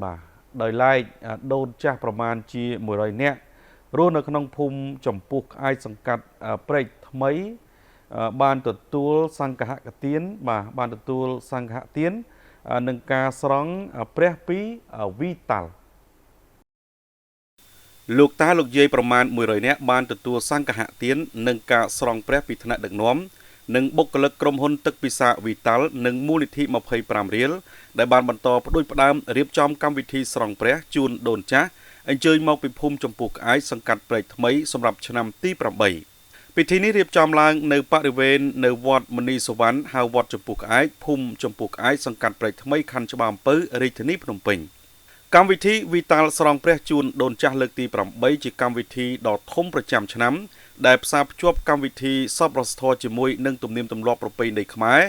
បាទដោយឡែកដូនចាស់ប្រមាណជា100នាក់រស់នៅក្នុងភូមិចំពោះក្អាយសង្កាត់ព្រែកថ្មីបានទទួលសង្ឃកទានបានទទួលសង្ឃទាននឹងការស្រង់ព្រះពីវីតាល់លោកតាលោកយាយប្រមាណ100នាក់បានទទួលសង្ឃទាននឹងការស្រង់ព្រះពីថ្នាក់ដឹកនាំនិងបុគ្គលិកក្រុមហ៊ុនទឹកពិសាវីតាល់និងមូលនិធិ25រៀលដែលបានបន្តផ្ដួចផ្ដើមរៀបចំកម្មវិធីស្រង់ព្រះជូនដូនចាស់អញ្ជើញមកពីភូមិចំពោះក្អាយសង្កាត់ព្រែកថ្មីសម្រាប់ឆ្នាំទី8ពិធីនេះរៀបចំឡើងនៅបរិវេណនៅវត្តមនីសវណ្ណហៅវត្តចំពោះក្អាយភូមិចំពោះក្អាយសង្កាត់ព្រែកថ្មីខណ្ឌច្បារអំពៅរាជធានីភ្នំពេញកម្មវិធីវីតាល់ស្រង់ព្រះជូនដូនចាស់លើកទី8ជាកម្មវិធីដ៏ធំប្រចាំឆ្នាំដែលផ្សារភ្ជាប់កម្មវិធីសពរសធរជាមួយនឹងទំនៀមទម្លាប់ប្រពៃណីខ្មែរ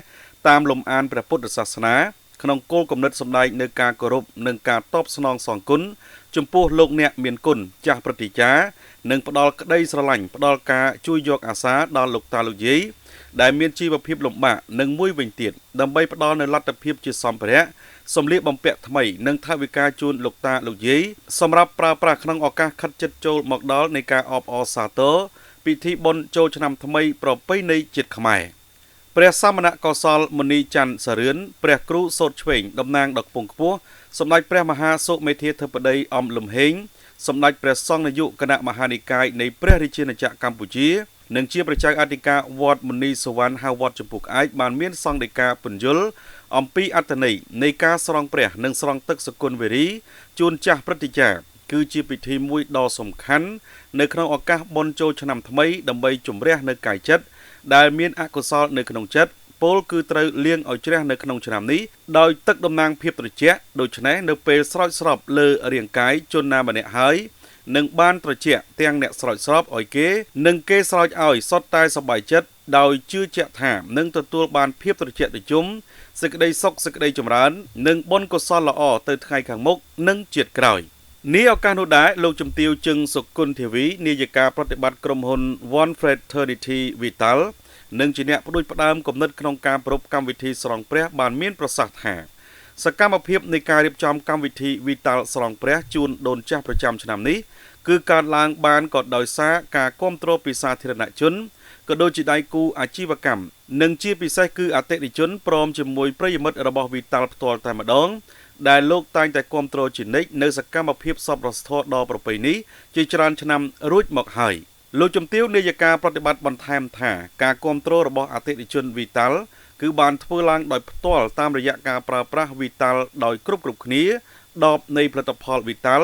តាមលំអានព្រះពុទ្ធសាសនាក្នុងគោលគំនិតសម្ដែងនៅការគោរពនិងការតបស្នងសងគុណចំពោះលោកអ្នកមានគុណចាស់ព្រឹទ្ធាចារ្យនិងផ្ដល់ក្តីស្រឡាញ់ផ្ដល់ការជួយយកអាសាដល់លោកតាលោកយាយដែលមានជីវភាពលំបាកនិងមួយវិញទៀតដើម្បីផ្ដល់នូវលទ្ធភាពជាសម្ភារៈសម្លៀកបំពាក់ថ្មីនិងថវិកាជូនលោកតាលោកយាយសម្រាប់ប្រើប្រាស់ក្នុងឱកាសខិតជិតចូលមកដល់នៃការអបអរសាទរពិធីបុណ្យចូលឆ្នាំថ្មីប្រពៃណីជាតិខ្មែរព្រះសមណកោសលមុនីច័ន្ទសរឿនព្រះគ្រូសូត្រឆ្វេងតំណាងដ៏ខ្ពង់ខ្ពស់សម្ដេចព្រះមហាសុមេធាធិបតីអំលំហេងសម្ដេចព្រះសង្ឃនាយកគណៈមហានិកាយនៃព្រះរាជាណាចក្រកម្ពុជានិងជាព្រះចៅអធិការវត្តមុនីសវណ្ណហៅវត្តចំពោះក្អាយបានមានសង្ឃដីកាពន្យល់អំពីអត្ថន័យនៃការស្រង់ព្រះនិងស្រង់ទឹកសគុណវេរីជូនចាស់ព្រឹទ្ធាចារ្យគឺជាពិធីមួយដ៏សំខាន់នៅក្នុងឱកាសបុណ្យចូលឆ្នាំថ្មីដើម្បីជំរះនៅកាយចិត្តដែលមានអកុសលនៅក្នុងចិត្តពោលគឺត្រូវលាងឲ្យជ្រះនៅក្នុងឆ្នាំនេះដោយទឹកតំណាងភាពត្រជាក់ដូច្នេះនៅពេលស្រោចស្រពលើរាងកាយជនណាម្នាក់ហើយនឹងបានត្រជាក់ទាំងអ្នកស្រោចស្រពឲ្យគេនិងគេស្រោចឲ្យសុទ្ធតែសប្បាយចិត្តដោយជឿជាក់ថានឹងទទួលបានភាពត្រជាក់ត្រជុំសេចក្តីសុខសេចក្តីចម្រើននិងបុណ្យកុសលល្អទៅថ្ងៃខាងមុខនិងជាតិក្រោយនេះឱកាសនោះដែរលោកជំទាវជឹងសុគន្ធធាវីនាយិកាប្រតិបត្តិក្រុមហ៊ុន One Fraternity Vital និងជាអ្នកផ្ដួចផ្ដើមគំនិតក្នុងការប្រពកម្មវិធីស្រង់ព្រះបានមានប្រសាសន៍ថាសកម្មភាពនៃការរៀបចំកម្មវិធី Vital ស្រង់ព្រះជូនដូនចាស់ប្រចាំឆ្នាំនេះគឺកើតឡើងបានក៏ដោយសារការគាំទ្រពីសាធារណជនក៏ដូចជាដៃគូអាជីវកម្មនិងជាពិសេសគឺអតិថិជនព្រមជាមួយប្រិយមិត្តរបស់ Vital ផ្ទាល់តែម្ដងដែលលោកតែងតែគាំទ្រជានិច្ចនៅសកម្មភាពសប្បុរសធម៌ដ៏ប្រពៃណីជាច្រើនឆ្នាំរួចមកហើយលោកជំទាវនាយិកាប្រតិបត្តិបន្ថែមថាការគាំទ្ររបស់អតិថិជន Vital គឺបានធ្វើឡើងដោយផ្ទាល់តាមរយៈការប្រើប្រាស់ Vital ដោយគ្រប់គ្នាដបនៃផលិតផល Vital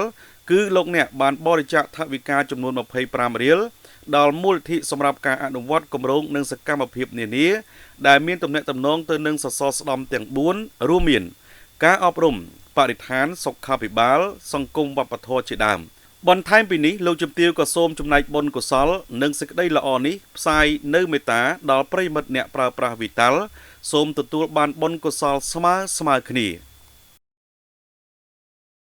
គឺលោកអ្នកបានបរិច្ចាគថវិកាចំនួន25រៀលដល់មូលនិធិសម្រាប់ការអនុវត្តគម្រោងនិងសកម្មភាពនានាដែលមានទំនាក់ទំនងទៅនឹងសសរស្តម្ភទាំង4រួមមានការអប់រំបរិស្ថានសុខាភិបាលសង្គមវប្បធម៌ជាដើមបន្ថែមពីនេះលោកជំទាវក៏សូមចំណែកបុណ្យកុសលនិងសេចក្តីល្អនេះផ្សាយនៅមេត្តាដល់ប្រិយមិត្តអ្នកប្រើប្រាស់ Vital សូមទទួលបានបុណ្យកុសលស្មើគ្នា